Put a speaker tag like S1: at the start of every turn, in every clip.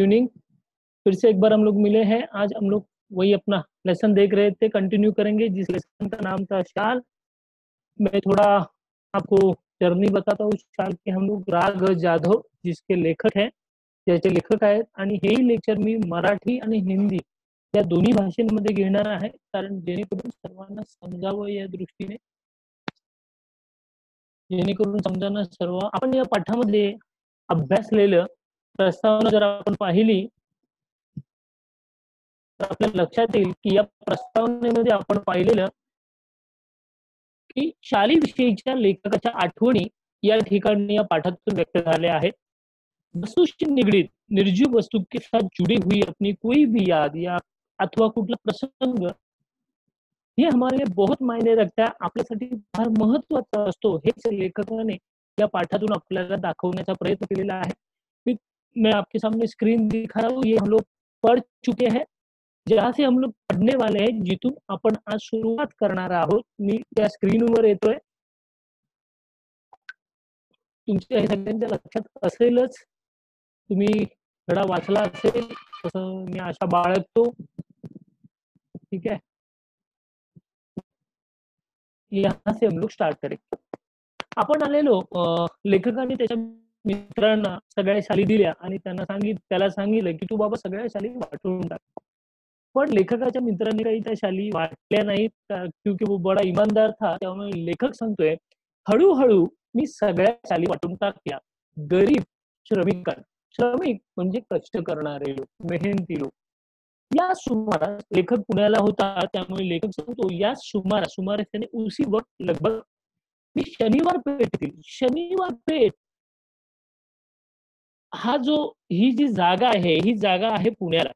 S1: Evening. फिर से एक बार हम लोग मिले हैं। आज हम लोग वही अपना लेसन देख रहे थे, कंटिन्यू करेंगे, जिस लेसन का नाम था शाल। मैं थोड़ा आपको जर्नी बताता हूँ शाल के। हम लोग राग जाधव जिसके लेखक हैं, ज्याचे लेखक आहेत, आणि हेही लेक्चर मी मराठी आणि हिंदी या दोन्ही भाषेमध्ये घेणार आहे, कारण जेणेकरून सर्वांना समजावं या दृष्टीने, जेणेकरून समजावं सर्व. आपण या पाठामध्ये अभ्यासलेलं प्रस्तावना जर आपण पाहिली तर आपल्या लक्षात येईल की या प्रस्तावनेमध्ये आपण पाहिलेलं की शालीविषयीच्या लेखकाच्या आठवणी या ठिकाणी या पाठातून व्यक्त झाल्या आहेत. वस्तूशी निगडीत निर्जीव वस्तू के साथ जुड़ी हुई अपनी कोई भी याद या अथवा कुठला प्रसंग हे हमारे लिए बहुत मायने रखता है, आपल्यासाठी फार महत्वाचा असतो, हेच लेखकाने या पाठातून आपल्याला दाखवण्याचा प्रयत्न केलेला आहे. मैं आपके सामने स्क्रीन दिखा रहा हूँ, ये हम लोग पढ़ चुके हैं. जहाँ से हम लोग पढ़ने वाले हैं, जिथून आपण आज सुरुवात करणार आहोत. मी त्या स्क्रीनवर येतोय. तुमच्या हे सगळ्यांच्या लक्षात असेलच, तुम्ही धडा वाचला असेल तसं मी आशा बाळगतो. ठीक है, यहाँ से हम लोग स्टार्ट करेंगे. आपण आलेलो लेखकाने त्याच्या मित्रांना सगळ्या शाली दिल्या आणि त्याला सांगितलं की तू बाबा सगळ्या शाली वाटून टाक. पण लेखकाच्या मित्रांनी काही त्या शाली वाटल्या नाहीत, क्योंकि वो बडा ईमानदार था. त्यामुळे लेखक सांगतोय, हळूहळू मी सगळ्या शाली वाटून टाकल्या. गरीब श्रमिक म्हणजे कष्ट करणारे लोक, मेहनती लोक. या सुमारास लेखक पुण्याला होता, त्यामुळे लेखक सांगतो या सुमारास त्याने उसी वक्त लगभग मी शनिवार पेठ हा जो ही जी जागा आहे, ही जागा आहे पुण्याला.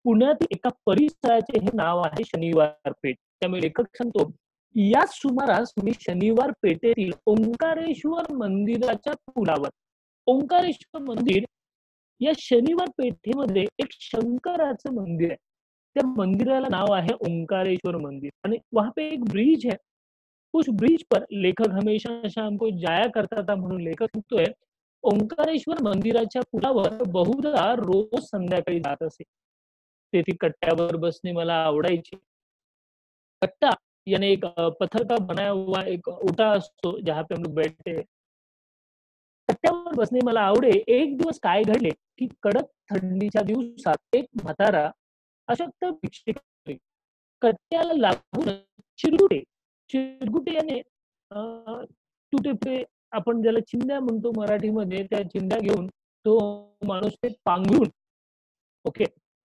S1: पुण्यातील एका परिसराचे हे नाव आहे शनिवार पेठ. त्यामुळे लेखक सांगतो याच सुमारास मी शनिवार पेठेतील ओंकारेश्वर मंदिराच्या पुलावर, ओंकारेश्वर मंदिर या शनिवार पेठेमध्ये एक शंकराचं मंदिर आहे. त्या मंदिराला नाव आहे ओंकारेश्वर मंदिर, आणि वहां पे एक ब्रिज है. उस ब्रिज पर लेखक हमेशा शाम को जाया करता था, म्हणून लेखक सांगतोय ओंकारेश्वर मंदिराच्या पुलावर बहुधा रोज संध्याकाळी जात असे. तेथील कट्ट्यावर बसणे मला आवडायचे. कट्टा यानी एक पत्थर का बनाया हुआ एक ओटा असतो, जहाँ पे हम लोग बैठते हैं. कट्ट्यावर बसणे मला आवडे. एक दिवस काय घडले की कडक थंडीच्या दिवसात एक म्हातारा अशक्त भिक्षुक कट्ट्याला लागून चिरगुटे याने तुटे फुटे, आपण ज्याला चिंध्या म्हणतो मराठीमध्ये, त्या चिंध्या घेऊन तो माणूस ते पांघरून, ओके,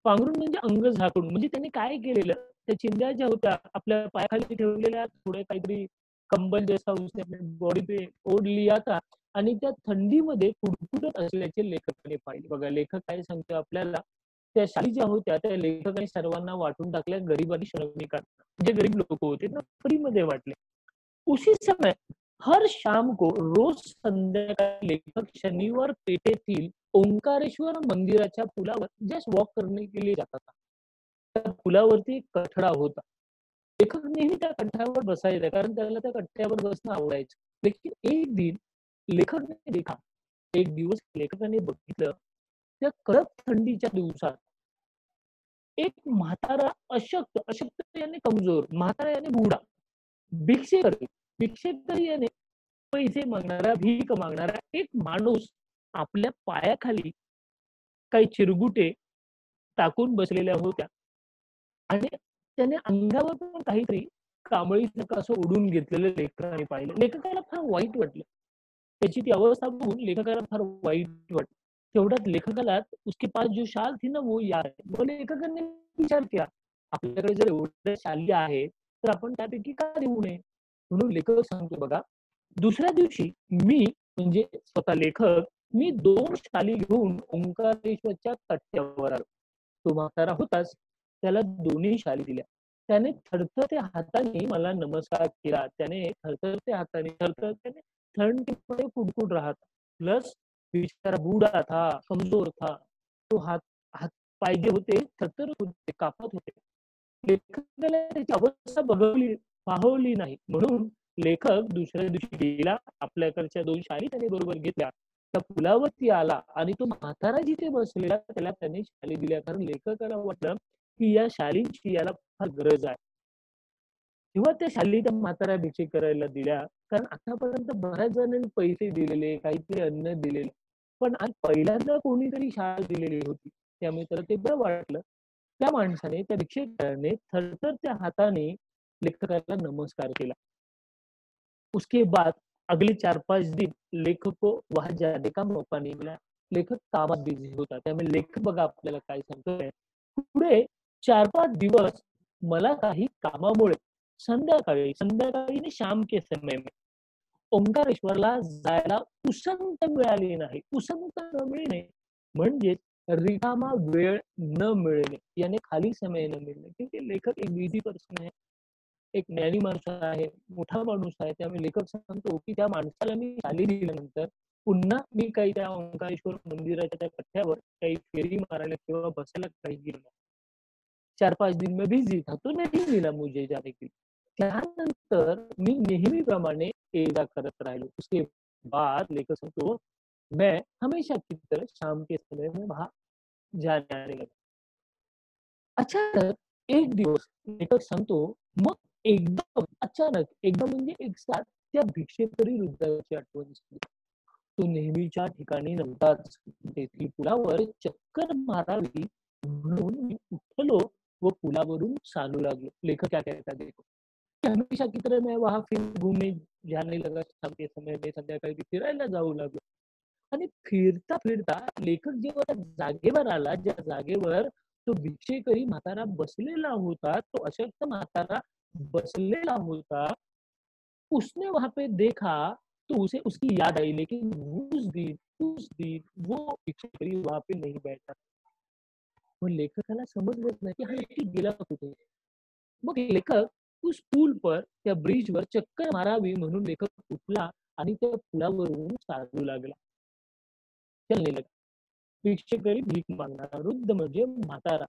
S1: पांघरून म्हणजे अंग झाकून. म्हणजे त्याने काय केलेलं, त्या चिंध्या ज्या होत्या आपल्या पायाखाली ठेवलेल्या, थोडे काहीतरी कंबल जैसा उसने अपने बॉडी पे ओढ लिया था, आणि त्या थंडीमध्ये फुडफुटत असल्याचे लेखकाने पाहिले. बघा लेखक काय सांगतो आपल्याला, त्या शाली ज्या होत्या त्या लेखकाने सर्वांना वाटून टाकल्या, गरीब आणि श्रमिकांना. जे गरीब लोक होते ना, फ्रीमध्ये वाटले. उसी समय हर शाम को रोज संध्याकाळी लेखक शनिवार पेठेतील ओंकारेश्वर मंदिराच्या पुलावर जस्ट वॉक करने के लिए जाता था. त्या पुलावरती कठडा होता. लेखक नेहमी त्या कट्ट्यावर बसायचा, कारण त्याला त्या कट्ट्यावर बसणं आवडायचं. लेकिन एक दिन लेखक ने देखा, एक दिवस लेखकाने बघितलं, त्या कडक थंडीच्या दिवसात एक म्हातारा अशक्त यानी कमजोर, म्हातारा यानी बूढ़ा, भिक्षेकरी याने पैसे मागणारा, भीक मागणारा एक माणूस आपल्या पायाखाली काही चिरगुटे टाकून बसलेल्या होत्या, आणि त्याने अंगावर पण काहीतरी कांबळी असं ओढून घेतलेलं लेखकाने पाहिलं. लेखकाला फार वाईट वाटलं. त्याची ती अवस्था बघून लेखकाला फार वाईट वाटलं. तेवढ्यात लेखकाला उसके पास जो शाल थी ना वो याद आहे. मग लेखकाने विचार केला, आपल्याकडे जर एवढ्या शाली आहेत तर आपण त्यापैकी का देऊ नये. म्हणून लेखक सांगतो बघा, दुसऱ्या दिवशी मी म्हणजे स्वतः लेखक, मी 2 शाली घेऊन ओंकारेश्वरच्या कट्ट्यावर आलो. तो म्हातारा होताच, त्याला दोन्ही शाली दिल्या. त्याने थरथरत्या हाताने मला नमस्कार केला. त्याने थरथरत्या हाताने थंडीमध्ये कुडकुड रहा था. प्लस बेचारा बूढ़ा था, कमजोर था. तो हात पाय जे होते थरथरत होते, कापत होते. लेखकाला त्याची अवस्था पाहवली नाही, म्हणून लेखक दुसऱ्या दिवशी गेला. आपल्याकडच्या 2 शाली त्याने बरोबर घेतल्या त्या पुलावरती आला आणि तो म्हातारा जिथे बसलेला त्याला त्याने शाली दिल्या. कारण लेखकाला वाटलं, की या शालींची याला फार गरज आहे. तेव्हा त्या शाली त्या म्हाताऱ्या भिक्षेक करायला दिल्या. कारण आतापर्यंत बऱ्याच जणांनी पैसे दिलेले, काहीतरी अन्न दिलेलं. पण आज पहिल्यांदा कोणीतरी शाल दिलेली होती. त्यामुळे त्याला ते बरं वाटलं. त्या माणसाने, त्या भिक्षेकाने थरथरत्या हाताने लेखकाला नमस्कार केला. उसके बाद अगले 4-5 दिन लेखक को वहां जाने का मौका नहीं मिला. लेखक कामात बिझी होता. त्यामुळे लेखक बघा आपल्याला काय सांगतोय, पुढे 4-5 दिवस मला काही कामामुळे संध्याकाळी आणि शाम के समय में ओंकारेश्वरला जायला उसंत मिळाली नाही. उसंत न मिळणे म्हणजेच रिकामा वेळ न मिळणे, याने खाली समय न मिळणे. क्योंकि लेखक एक बिझी पर्सन आहे. एक ज्ञानी माणूस आहे, मोठा माणूस आहे. त्यामुळे लेखक सांगतो, की त्या माणसाला मी शाली दिल्यानंतर पुन्हा मी काही त्या ओंकारेश्वर मंदिराच्या त्या कट्ट्यावर काही फेरी मारायला किंवा बसायला काही गेलो नाही. 4-5 दिन में बिझी था, तो नहीं मिला मुझे जाने के लिए. त्यानंतर मी नेहमीप्रमाणे ये-जा करत राहिलो. उसके बाद लेखक सांगतो, मैं हमेशा की तरह शाम के समय में वहाँ जाने आने लगा. अचानक एक दिवस लेखक सांगतो, मग एकदम अचानक, एकदम म्हणजे एकसाथ त्या भिक्षेकरी वृद्धाची आठवण झाली. तो नेहमीच्या ठिकाणी नव्हताच. तेथील पुलावर चक्कर मारावी म्हणून मी उठलो व पुलावरून चालू लागलो. लेखक क्या कहता देखो. हमेशा की तरह मैं वहाँ फिर घूमने जाने लगा शाम के समय में. संध्याकाळी फिरायला जाऊ लागलो. आणि फिरता-फिरता लेखक जेव्हा त्या जागेवर आला, ज्या जागेवर तो भिक्षेकरी म्हातारा बसलेला होता, तो अशक्त म्हातारा बसलेला होता, उसने वहाँ पे देखा, तो उसे उसकी याद आई, लेकिन उस दिन वो भिक्षुकरी वहाँ पे नहीं बैठा. मग लेखकाला समजलंच नाही, की हा नक्की गेला कुठे? मग लेखक उस पूल पर, त्या ब्रिजवर चक्कर मारावी म्हणून लेखक उठला आणि त्या पुलावरून चालू लागला. चलने लगा. भिक्षेकरी भीक मागणारा, वृद्ध म्हणजे म्हातारा.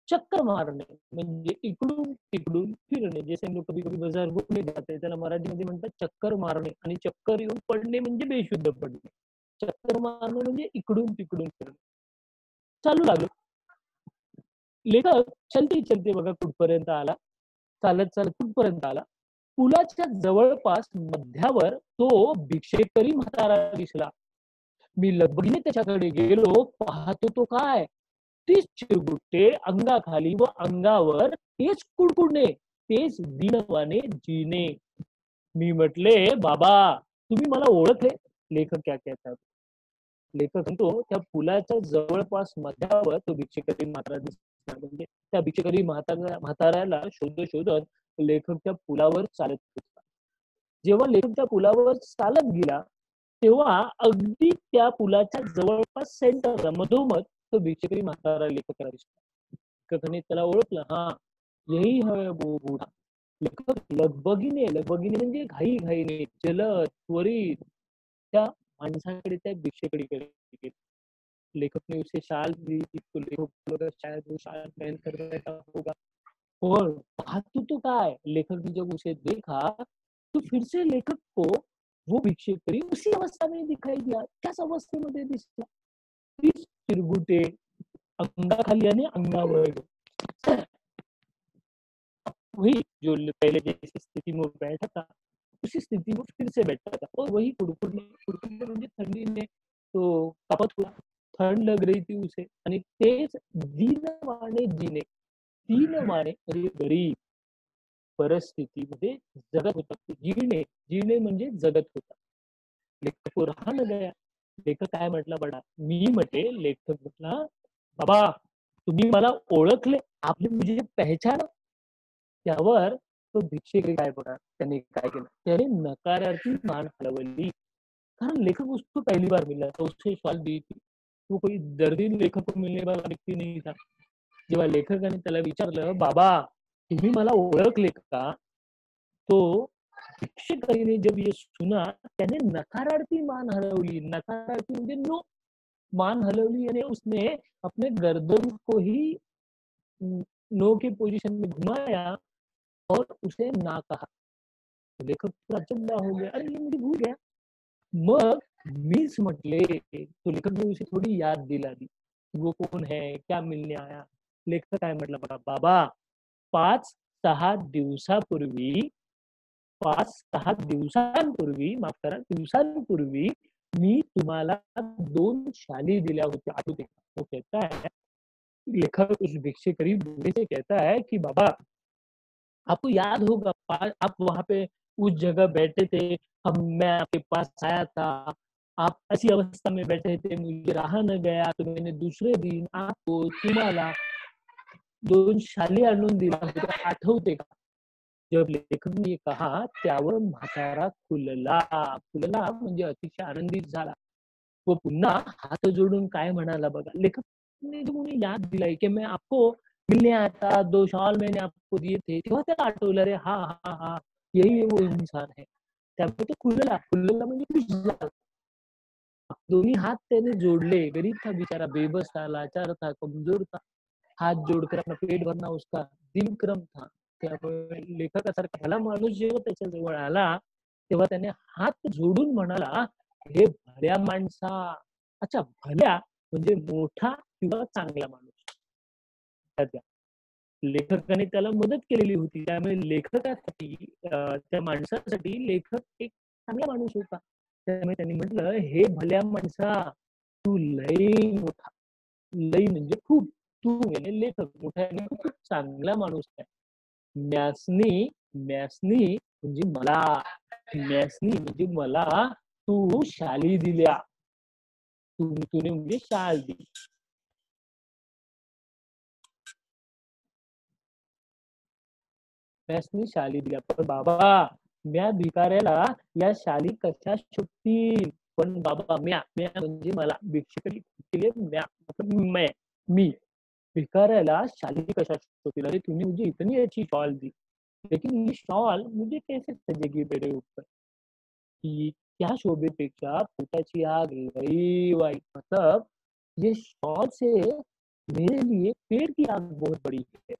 S1: चक्कर मारणे म्हणजे इकडून-तिकडून फिरणे. जैसे हम लोग कभी-कभी बाजार घूमने जाते हैं, त्याला मराठीमध्ये म्हणतात चक्कर मारणे आणि चक्कर येऊन पडणे म्हणजे बेशुद्ध पडणे. चक्कर मारणे म्हणजे इकडून-तिकडून फिरणे. चालू लागलो. लेखक चलते-चलते बघा कुठपर्यंत आला. चालत-चालत कुठपर्यंत आला. पुलाच्या जवळपास मध्यावर तो भिक्षेकरी म्हातारा दिसला. मी लगबगीने त्याच्याकडे गेलो. पाहतो तो काय, तीच चिरगुट्टे अंगाखाली व अंगावर तेच कुडकुडणे, तेच दीनवाणे जीने. मी म्हटले, "बाबा, तुम्ही मला ओळखले?" लेखक क्या कहतात. लेखक म्हणतो, त्या पुलाच्या जवळपास मध्यावर तो भिक्षुकरी म्हातारा दिसला. म्हणजे त्या भिक्षुकरी म्हाताऱ्याला शोधत लेखक त्या पुलावर चालत होता. जेव्हा लेखक त्या पुलावर चालत गेला, तेव्हा अगदी त्या पुलाच्या जवळपास सेंटरला मधोमध तो भिक्षुकरी म्हातारा लेखकाला दिसला. लेखकाने त्याला ओळखलं. हां, यही है वो बूढ़ा. लेखक लगबगीने म्हणजे घाईघाईने, जलद, त्वरित त्या माणसाकडे, त्या भिक्षुकडीकडे गेला. लेखक ने उसे शाल दी, तो लेखक को लगा शायद वो शाल पहन कर बैठा होगा. और पाहतो तो काय, लेखक ने जब उसे देखा, तो फिर से लेखक को वो भिक्षुकरी उसी अवस्था में दिखाई दिया. त्याच अवस्थेमध्ये दिसला. तीच चिरगुटे अंगाखाली आणि अंगावर. वही जो पहले जैसी स्थिति में बैठा था, उसी स्थिति में फिर से बैठा था और वही कुडकुडणे म्हणजे थंडीने तो कापत हुआ. ठंड लग रही थी उसे आणि तेच दीनवाणे जीने, दीनवाणे म्हणजे गरीब परिस्थितीमध्ये जगत होता. जीणे म्हणजे जगत होता. लेखक को रहा न गया. लेखक काय म्हटला बघा, मी म्हटले, लेखक म्हटला, "बाबा, तुम्ही मला ओळखले? आपने मुझे पहचाना?" त्यावर तो भिक्षुक काय बघा, त्याने काय केलं, त्याने नकारार्थी मान हलवली. कारण लेखक उसको पहली बार मिला था, उसने सवाल दी थी. वो कोई दर्दी लेखक को मिलने वाला व्यक्ती नहीं था. जेव्हा लेखकाने त्याला विचारलं, "बाबा, तुम्ही मला ओळखले का?" तो भिक्षुकाने जब ये सुना, त्याने नकारार्थी मान हलवली. नकारार्थी म्हणजे नो. मान हलवली यानी उसने अपने गर्दन को ही नो की पोजीशन में घुमाया और उसे ना कहा. लेखक पूरा अचंबा हो गया. अरे, ये मुझे भूल गया. मग मीच म्हटले, तो लेखक ने उसे थोड़ी याद दिलानी. वो कौन है? क्या मिलने आया? लेखक काय म्हटलं बघा, "बाबा 5-6 दिवसापूर्वी 5-6 दिवसांपूर्वी, माफ करा, दिवसांपूर्वी मी तुम्हाला 2 शाली दिल्या होत्या, आठवते का?" वो कहता है, लेखक उस भिक्षे करीब बूढ़े से कहता है कि बाबा, आपको याद होगा आप वहाँ पे उस जगह बैठे थे, मैं आपके पास आया था, आप ऐसी अवस्था में बैठे थे, मुझे रहा न गया, तो मैंने दूसरे दिन आपको तुम्हाला 2 शाली आणून दिल्या होत्या, आठवते का? जब लेखक ने ये कहा, त्यावर म्हातारा खुलला. खुलला म्हणजे अतिशय आनंदित झाला. वो पुन्हा हाथ जोड़ून काय म्हणाला बघा, लेखक ने जो मुझे याद दिलाई कि मैं आपको मिलने आया था, 2 शॉल मैंने आपको दिए थे. तेव्हा त्याला आठवलं, अरे हां, हां, हां, यही वो इंसान है. त्यामुळे तो खुलला. खुलला म्हणजे खुश झाला. दोन्ही हात त्याने जोड़ले. गरीब था बेचारा, बेबस था, लाचार था, कमजोर था. हाथ जोड़कर अपना पेट भरना उसका दिनक्रम था. त्यामुळे लेखकासारखा भला माणूस जेव्हा त्याच्या जवळ आला, तेव्हा त्याने हात जोडून म्हणाला, "हे भल्या माणसा." अच्छा, भल्या म्हणजे मोठा किंवा चांगला माणूस. लक्षात घ्या. लेखकाने त्याला मदत केलेली होती. त्यामुळे लेखकासाठी त्या माणसासाठी लेखक एक चांगला माणूस होता. त्यामुळे त्यांनी म्हटलं, "हे भल्या माणसा, तू लई मोठा." लई म्हणजे खूप. तू म्हणजे लेखक मोठा आणि खूप चांगला माणूस आहे. म्यासनी म्यासनी म्हणजे मला, म्यासनी म्हणजे मला तू शाली दिल्या. तूने म्हणजे शाल दी. म्यासनी शाली दिल्या. पण बाबा, म्या भिकाऱ्याला या शाली कशा शोभतील? पण बाबा, म्या म्या म्हणजे मला, भिक्षुकाने केले म्या मतलब मी भिखाऱ्याला शाली कशा शोभतील? अरे तूने मुझे इतनी अच्छी शॉल दी, लेकिन ये शॉल मुझे कैसे सजेगी मेरे ऊपर? कि त्या शोभेपेक्षा पोटाची आग लई वाईट. मतलब ये शॉल से मेरे लिए पेट की आग बहुत बड़ी है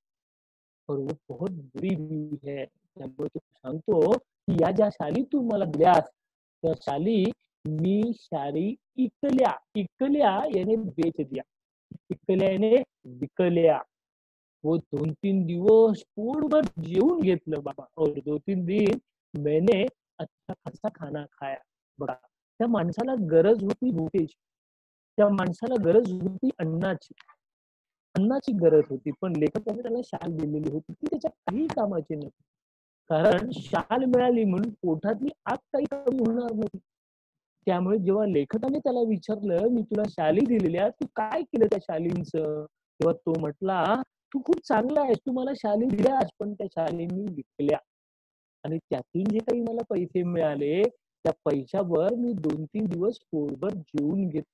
S1: और वो बहुत बुरी भी है. त्यामुळे तू सांगतो की या ज्या शाली तू मला दिल्यास, त्या शाली मी शाली इकल्या. इकल्या याने बेच दिया. इकल्या याने विकल्या. वो 2-3 दिवस पोटभर जेवून घेतलं बाबा और 2-3 दिन मैंने अच्छा खासा खाना खाया. बघा, त्या माणसाला गरज होती भुकेची. त्या माणसाला गरज होती अन्नाची. अन्नाची गरज होती. पण लेखकाने त्याला शाल दिलेली होती. ती त्याच्या काही कामाची नव्हती. कारण शाल मिळाली म्हणून पोटातली आग काही कमी होणार नव्हती. त्यामुळे जेव्हा लेखकाने त्याला विचारलं, "मी तुला शाली दिलेल्या, तू काय केलं त्या शालींचं?" तेव्हा तो म्हटला, "तू खूप चांगला आहेस. तू मला शाली दिल्यास, पण त्या शाली मी विकल्या आणि त्यातून जे काही मला पैसे मिळाले, त्या पैशावर मी 2-3 दिवस पोटभर जेवून घेतलं."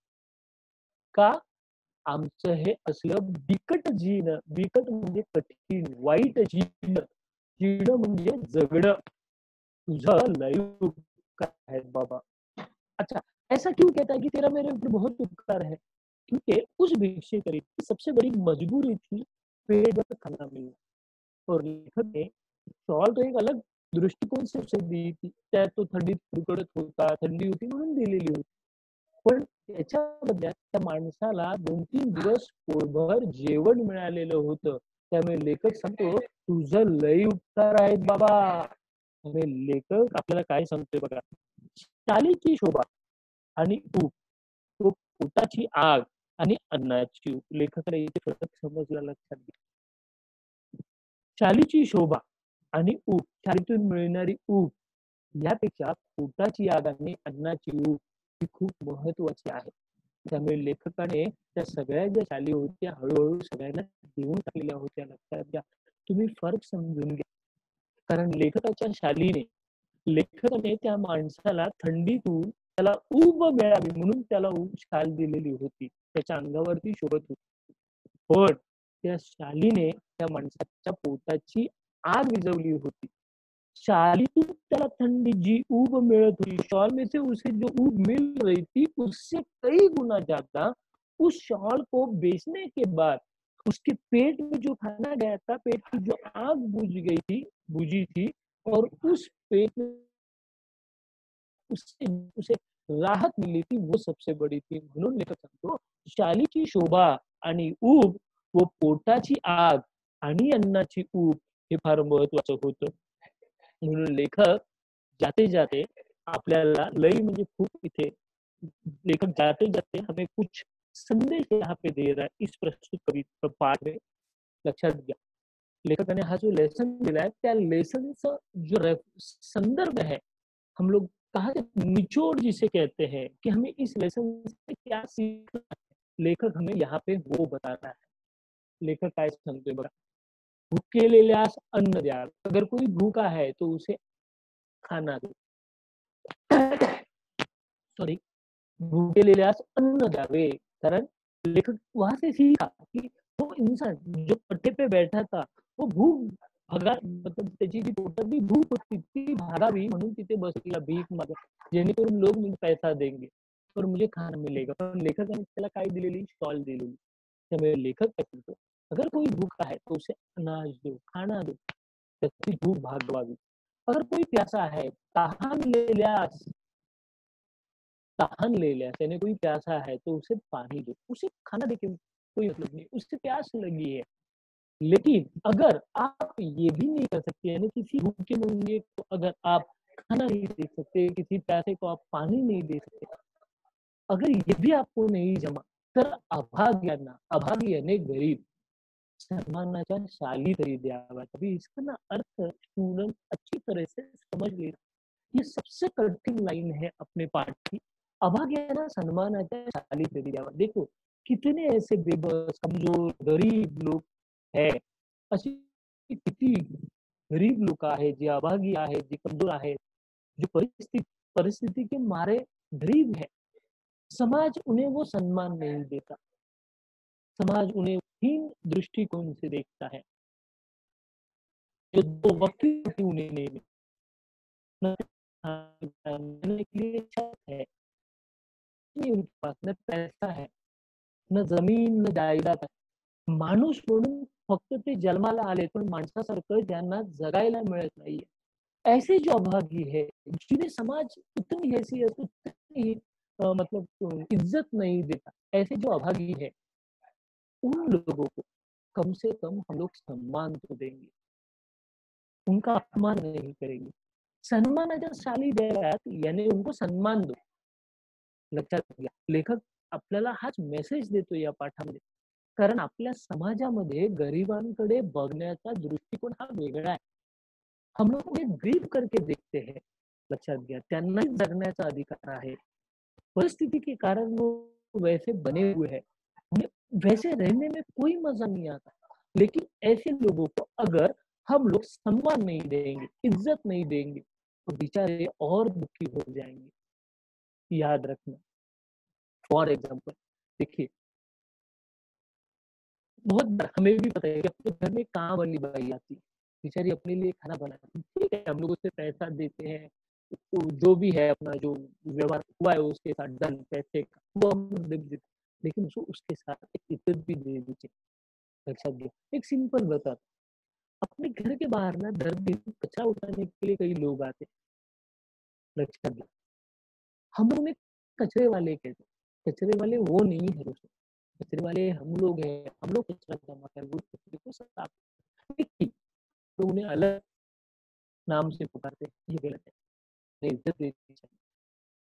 S1: का? आमचं हे असलं बिकट जीणं, बिकट म्हणजे कठीण, वाईट जीणं. जीणं म्हणजे जगणं. तुझं लय उपकार आहेत बाबा. अच्छा, ऐसा क्यों कहता है कि तेरा मेरे ऊपर बहुत उपकार है? क्योंकि उस भिक्षुक की सबसे बड़ी मजबूरी थी पेट भर खाना मिलना. और लेखक ने शॉल तो एक अलग दृष्टिकोन से उसे दी थी. त्यात तो थंडीत कुडकुडत होता, थंडी होती म्हणून दिलेली होती. पण त्याच्या बदल्यात त्या माणसाला 2-3 दिवस पोटभर जेवण मिळालेलं होतं. त्यामुळे लेखक सांगतो, "तुझं लई उपकार आहेत बाबा." आणि लेखक आपल्याला काय सांगतोय बघा, शालीची शोभा आणि ऊब, तो पोटाची आग आणि अन्नाची ऊब. लेखकाला इथे फरक समजला लक्षात घ्या. शालीची शोभा आणि ऊब, शालीतून मिळणारी ऊब यापेक्षा पोटाची आग आणि अन्नाची ऊब ही खूप महत्वाची आहे. त्यामुळे लेखकाने त्या सगळ्या ज्या शाली होत्या हळू सगळ्यांना देऊन टाकलेल्या होत्या. लक्षात घ्या. तुम्ही फरक समजून घ्या. कारण लेखकाच्या शालीने लेखकाने त्या माणसाला थंडीतून त्याला ऊब मिळावी म्हणून त्याला शाल दिलेली होती. त्याच्या अंगावरती शोभत होती. पण त्या शालीने त्या माणसाच्या पोटाची आग विझवली होती. शालीतून त्याला ठंडी जी ऊब मिलत हुई, शॉल में से उसे जो ऊब मिल रही थी, उससे कई गुना ज़्यादा उस शॉल को बेचने के बाद उसके पेट में जो खाना गया था, पेट की जो आग बुझी थी और उस पेट में उससे उसे राहत मिली थी वो सबसे बड़ी थी. म्हणून लेखक सांगतो, शालीची शोभा आणि ऊब व पोटाची आग आणि अन्नाची ऊब हे फार महत्वाचं होतं. म्हणून लेखक जाते-जाते आपल्याला लई म्हणजे खूप इथे लेखक जाते-जाते हमें कुछ संदेश यहाँ पे दे रहा है इस प्रस्तुत कवि पाठ में. लक्षात घ्या. लेखकाने हा जो लेसन दिलाय त्या लेसनचा जो संदर्भ है, हम लोग कहा निचोड़ जिसे कहते हैं कि हमें इस लेसन से क्या सीखना है. लेखक हमें यहाँ पे वो बता रहा है. लेखक काय सांगतोय बघा. भुकेलेल्यास अन्न द्या. अगर कोई भूखा है तो उसे खाना दो. सॉरी. भूकेलेल्यास अन्न द्यावे. कारण लेखक वहां से सीखा कि वो इंसान जो पट्टे पे बैठा था वो भूक भगा मतलब त्याची जी पोटातली भूक होती ती भागावी म्हणून तिथे बसलेला भीक मागत जेणेकरून लोक मुझे पैसा देंगे और मुझे खाना मिलेगा. पण लेखकाने त्याला काय दिलेली स्टॉल दिलेली. त्यामुळे लेखक काय करतो अगर कोई भूखा है तो उसे अनाज दो खाना दो त्याची भूक भागवावी. अगर कोई प्यासा है तहानलेल्यास तहान ले लिया यानी कोई प्यासा है तो उसे पानी दो. उसे खाना दे के कोई मतलब नहीं. उससे प्यास लगी है. लेकिन अगर आप ये भी नहीं कर सकते यानी किसी भूखे मुंगे को अगर आप खाना नहीं दे सकते, किसी प्यासे को आप पानी नहीं दे सकते, अगर ये भी आपको नहीं जमा तर अभाग्यांना, अभागी यानी गरीब सन्मानाच्या शाली तरी द्यावा. अभी इसका ना अर्थ स्टूडेंट अच्छी तरह से समझ ले. ये सबसे कठिन लाइन है अपने पाठ की. अभाग्याला सन्मानाच्या शाली तरी द्यावा. देखो कितने ऐसे बेबस कमजोर गरीब लोग है. अशी किती गरीब लोक आहेत जे अभागी आहेत जे कमजोर आहेत जो परिस्थिति परिस्थिति के मारे गरीब है. समाज उन्हें वो सम्मान नहीं देता. समाज उन्हें हीन दृष्टिकोण से देखता है. जो दो वक्त की रोटी उन्हें नहीं मिलती. न खाने के लिए छत है, नहीं उनके पास न पैसा है, न जमीन, न जायदाद आहे. माणूस म्हणून फक्त ते जन्माला आले पण माणसासारखं त्यांना जगायला मिळत नाहीये. ऐसे जो अभागी है, जिन्हें समाज उतनी हैसियत उतनी मतलब इज्जत नहीं देता, ऐसे जो अभागी है, उन लोगों को कम से कम हम लोग सम्मान तो देंगे. उनका अपमान नहीं करेंगे. सन्मानाच्या शाली द्याव्यात याने उनको सन्मान दो. लक्षात घ्या. लेखक आपल्याला हाच मेसेज देतो या पाठामध्ये. कारण आपल्या समाजामध्ये गरिबांकडे बघण्याचा दृष्टिकोन हा वेगळा आहे. हम लोग उन्हें गरीब करके देखते हैं. लक्षात घ्या. त्यांनाही जगण्याचा अधिकार आहे. परिस्थिति के कारण वो वैसे बने हुए हैं. उन्हें वैसे रहने में कोई मजा नहीं आता. लेकिन ऐसे लोगों को अगर हम लोग सम्मान नहीं देंगे, इज्जत नहीं देंगे, तो बेचारे और दुखी हो जाएंगे. याद रखना. फॉर एग्जाम्पल देखिए बहुत बार हमें भी पता है कि अपने घर में काम वाली बाई आती है. बेचारी अपने लिए खाना बनाती है. ठीक है, हम लोग उसे पैसा देते हैं. तो जो भी है अपना जो व्यवहार हुआ है उसके साथ डन पैसे का वो हम लोग दे देते. लेकिन उसको उसके साथ एक इज्जत भी दे दीजिए. लक्षात घ्या. एक सिंपल बता. अपने घर के बाहर ना दर दिन कचरा उठाने के लिए कई लोग आते हैं. लक्षात घ्या. हम लोग में कचरे वाले कहते हैं. कचरे वाले वो नहीं है दोस्तों. कचरे वाले हम लोग हैं. हम लोग कचरा जमा कर वो कचरे को साफ तो उन्हें अलग नाम से पुकारते हैं. ये गलत है. उन्हें इज्जत देनी चाहिए.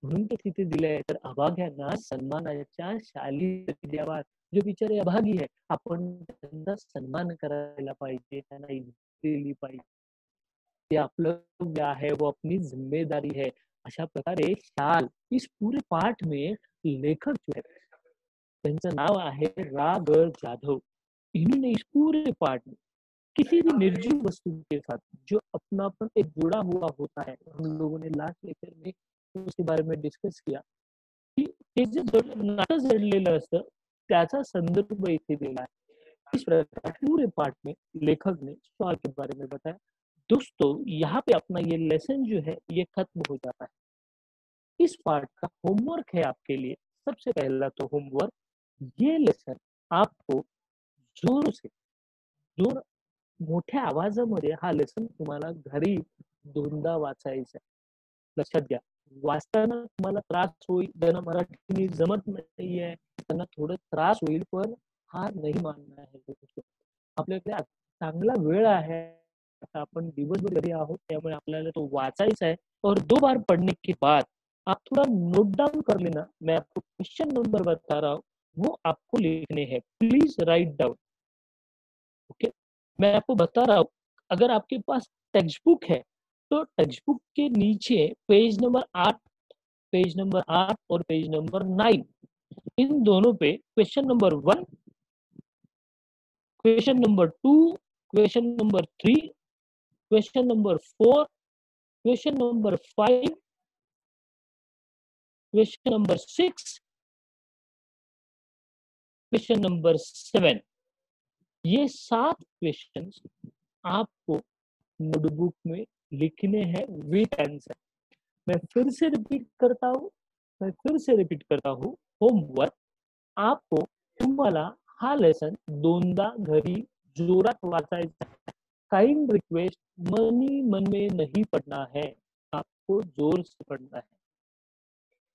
S1: म्हणून ते तिथे दिलंय तर अभाग्यांना सन्मानाच्या शाली द्यावा. जो बिचारे अभागी आहे आपण त्यांचा सन्मान करायला पाहिजे. त्यांना इज्जत दिली पाहिजे. ते आपलं कर्तव्य आहे वो अपनी जिम्मेदारी है. अशा प्रकारे शाल इस पूरे पाठ में लेखक जो है त्यांचं नाव आहे रा. ग. जाधव. इन्होंने इस पूरे पाठ में किसी भी निर्जीव वस्तु के साथ जो अपनापन एक जुड़ा हुआ होता है. हम लोगों ने लास्ट लेक्चर में उसके बारे में डिस्कस किया की हे जे नातं जडलेलं असतं त्याचा संदर्भ इथे दिला है. इस प्रकार पूरे पाठ में लेखक ने स्वाल के बारे में बताया. दोस्तों यहाँ पे अपना ये लेसन जो है ये खत्म हो जाता है. इस पार्ट का होमवर्क है आपके लिए. सबसे पहला तो होमवर्क ये लेसन आपको जोर से जोर मोठ्या आवाजामध्ये हा लेसन तुम्हाला घरी दोनदा वाचायचा आहे. लक्षात घ्या. वाचताना तुम्हाला त्रास होईल, ज्यांना मराठी जमत नाहीये, त्यांना थोडं त्रास होईल, पण हार नहीं मानना है दोस्तों. आपल्याकडे चांगला वेळ आहे. आता आपण दिवसभर घरी आहोत, त्यामुळे आपल्याला तो वाचायचा है और 2 बार पढ़ने के बाद आप थोड़ा नोट डाउन कर लेना. मैं आपको क्वेश्चन नंबर बता रहा हूँ, वो आपको लिखने हैं. Please write down. ओके, मैं आपको बता रहा हूँ, अगर आपके पास टेक्स्ट बुक है, तो टेक्स्ट बुक के नीचे पेज नंबर 8 और पेज नंबर 9, इन दोनों पे question number 1, question number 2, question number 3, question number 4, question number 5, question number 6, question number 7, ये 7 क्वेश्चंस आपको नोटबुक में लिखने हैं विद आंसर. मैं फिर से रिपीट करता हूँ, होमवर्क आपको, तुम्हाला हा लेसन 2दा घरी जोरात वाचायचा है. काइंड रिक्वेस्ट, मनी मन में नहीं पढ़ना है, आपको जोर से पढ़ना है.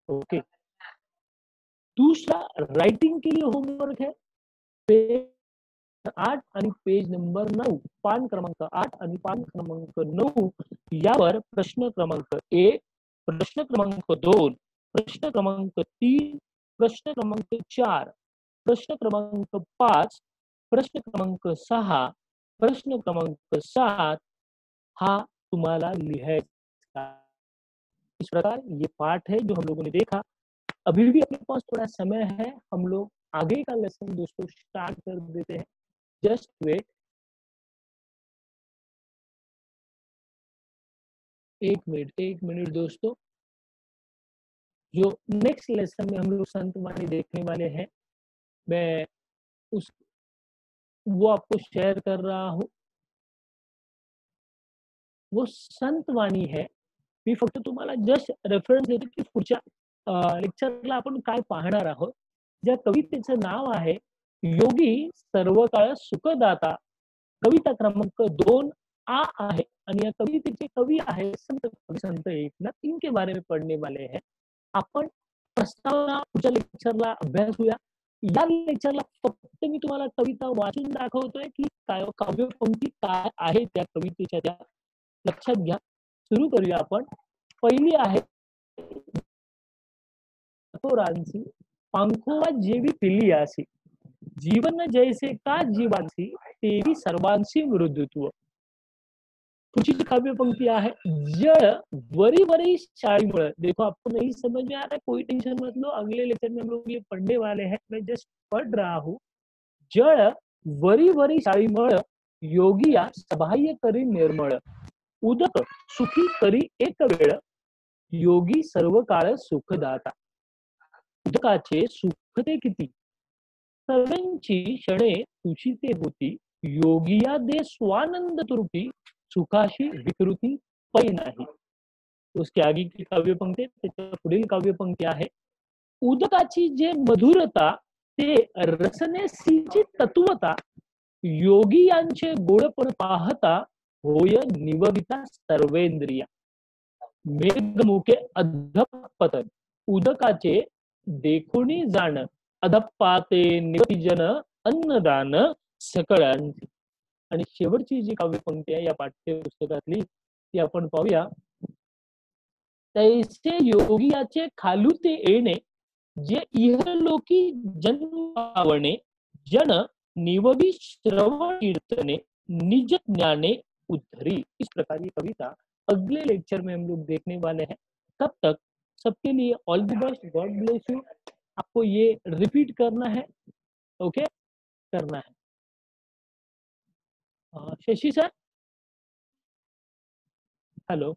S1: ओके. दूसरा, राइटिंग के लिए होमवर्क है. पेज 8 आणि पेज नंबर 9, पान क्रमांक 8 आणि पान क्रमांक 9 यावर प्रश्न क्रमांक 1, प्रश्न क्रमांक 2, प्रश्न क्रमांक 3, प्रश्न क्रमांक 4, प्रश्न क्रमांक 5, प्रश्न क्रमांक 6, प्रश्न क्रमांक 7 हा तुम्हाला लिहायचा. इस प्रकार ये पाठ है जो हम लोगों ने देखा. अभी भी अपने पास थोड़ा समय है, हम लोग आगे का लेसन दोस्तों स्टार्ट कर देते हैं. Just weight. 1 मिनट दोस्तों. जो नेक्स्ट लेसन में हम लोग संत वाणी देखने वाले हैं, मैं उस वो आपको शेयर कर रहा हूँ. वो संत वाणी है. मी फक्त तुम्हाला जस्ट रेफरन्स देतो की पुढच्या लेक्चरला आपण काय पाहणार आहोत. ज्या कवितेचं नाव आहे, योगी सर्व काळ सुखदाता. कविता क्रमांक 2 आ आहे आणि या कवितेचे कवी आहे संत एकनाथ. इनके बारे में पढ़ने वाले हैं. आपण प्रस्तावना पुढच्या लेक्चरला अभ्यासूया. या लेक्चरला फक्त मी तुम्हाला कविता वाचून दाखवतोय की काय काव्यपंक्ती काय आहे त्या कवितेच्या त्या. लक्षात घ्या. सुरू करूया आपण. पहिली आहे, रांची पंखोवा जेवी पिलियासी, जीवन जैसे का जीवांसी, तेरी सर्वांशी मृदुत्व. पुढची जी काव्य पंक्ति है, जड़ वरी वरी शाड़ीमुड़. देखो आपको नहीं समझ में आ रहा है, कोई टेंशन मत लो, अगले लेक्चर में हम लोग ये पढ़ने वाले हैं. मैं जस्ट पढ़ रहा हूँ. जड़ वरी वरी शाड़ीमुड़, योगिया सबाह्य करी निर्मळ. उदक सुखी करी एक वेळ, योगी सर्व काळ सुखदाता. उदकाचे सुखते किती, सर्वांची क्षणे तुझीते होती. योगिया दे स्वानंद तुरुटी, सुखाशी विकृती पै नाही. उसके आगे की काव्य पंक्ति, त्याच्या पुढील काव्य पंक्ति आहे, उदकाची जे मधुरता, ते रसनेसीची तत्वता, योगियांचे गोडपण पाहता, होय निवविता सर्वेंद्रिया. मेघमुखे अधपतन, उदकाचे देखुनी जाण, अधपाते निवतिजन अन्नदान सकळांची. आणि शेवटची जी काव्यपंक्ती आहे या पाठ्यपुस्तकातली, ती आपण पाहूया. तैसे योगियाचे खालुते येणे, जे इहलोकी जन्म पावणे, जन निववी श्रवण कीर्तने, निज ज्ञाने उद्धरी. इस प्रकार की कविता अगले लेक्चर में हम लोग देखने वाले हैं. तब तक सबके लिए all the best. God bless you. आपको ये रिपीट करना है. ओके, करना है. Shashi sir, hello.